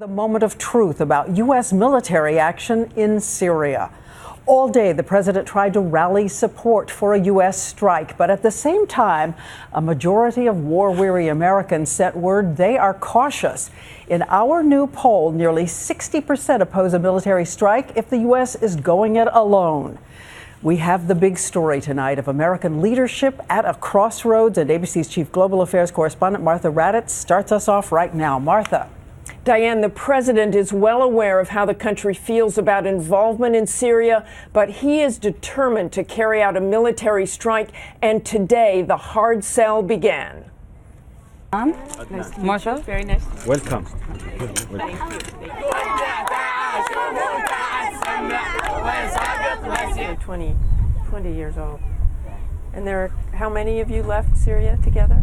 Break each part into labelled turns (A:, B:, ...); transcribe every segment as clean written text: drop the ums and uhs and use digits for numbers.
A: The moment of truth about U.S. military action in Syria. All day, the president tried to rally support for a U.S. strike, but at the same time, a majority of war-weary Americans sent word they are cautious. In our new poll, nearly 60% oppose a military strike if the U.S. is going it alone. We have the big story tonight of American leadership at a crossroads, and ABC's chief global affairs correspondent Martha Raddatz starts us off right now. Martha.
B: Diane, the president is well aware of how the country feels about involvement in Syria, but he is determined to carry out a military strike, and today the hard sell began.
C: Nice to meet you. Very nice.
D: Welcome.
C: Thank you. 20 years old. And there are, how many of you left Syria together?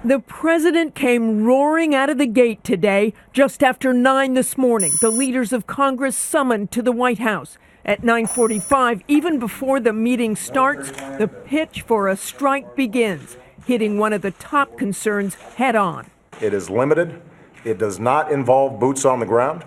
B: The president came roaring out of the gate today, just after 9 this morning. The leaders of Congress summoned to the White House. At 9:45, even before the meeting starts, the pitch for a strike begins, hitting one of the top concerns head on.
E: It is limited. It does not involve boots on the ground.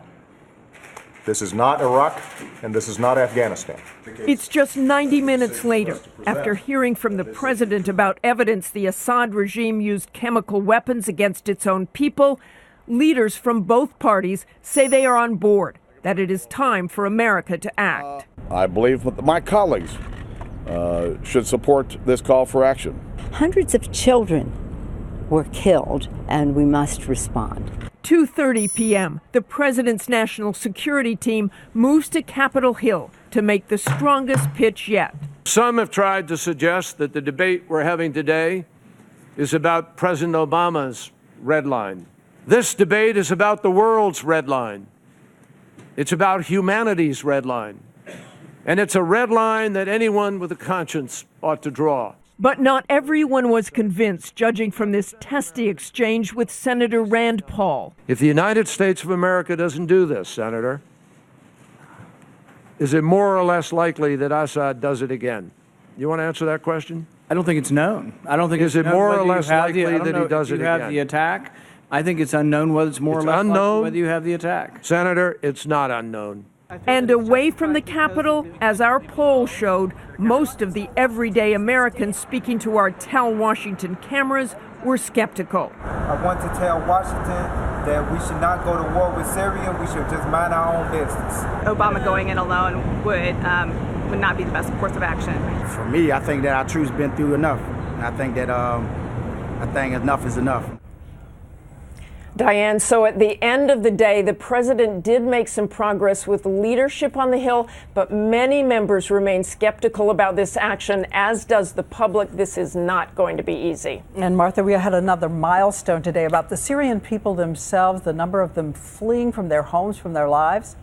E: This is not Iraq, and this is not Afghanistan.
B: It's just 90 minutes later, after hearing from the president about evidence the Assad regime used chemical weapons against its own people, leaders from both parties say they are on board, that it is time for America to act.
F: I believe my colleagues should support this call for action.
G: Hundreds of children were killed, and we must respond.
B: 2:30 p.m., the president's national security team moves to Capitol Hill to make the strongest pitch yet.
H: Some have tried to suggest that the debate we're having today is about President Obama's red line. This debate is about the world's red line. It's about humanity's red line. And it's a red line that anyone with a conscience ought to draw.
B: But not everyone was convinced, judging from this testy exchange with Senator Rand Paul.
H: If the United States of America doesn't do this, Senator, is it more or less likely that Assad does it again? You want to answer that question?
D: I don't think it's known. I don't think
H: Is it more or less likely that he does it
D: again? You have the attack. I think it's unknown whether it's more or less likely whether you have the attack.
H: Senator, it's not unknown.
B: And away from the Capitol, as our poll showed, most of the everyday Americans speaking to our Tell Washington cameras were skeptical.
I: I want to tell Washington that we should not go to war with Syria. We should just mind our own business.
J: Obama going in alone would not be the best course of action.
K: For me, I think that our troops been through enough. And I think that enough is enough.
B: Diane, so at the end of the day, the president did make some progress with leadership on the Hill, but many members remain skeptical about this action, as does the public. This is not going to be easy.
A: And Martha, we had another milestone today about the Syrian people themselves, the number of them fleeing from their homes, from their lives.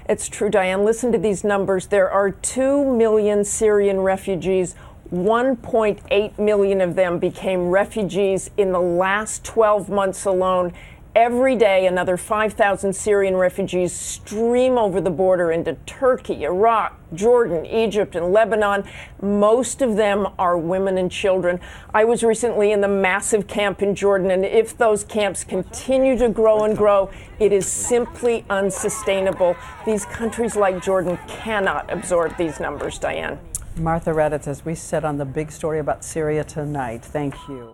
B: It's true, Diane. Listen to these numbers. There are 2 million Syrian refugees. 1.8 million of them became refugees in the last 12 months alone. Every day, another 5,000 Syrian refugees stream over the border into Turkey, Iraq, Jordan, Egypt, and Lebanon. Most of them are women and children. I was recently in the massive camp in Jordan, and if those camps continue to grow and grow, it is simply unsustainable. These countries like Jordan cannot absorb these numbers, Diane.
A: Martha Raddatz, as we said on the big story about Syria tonight, thank you.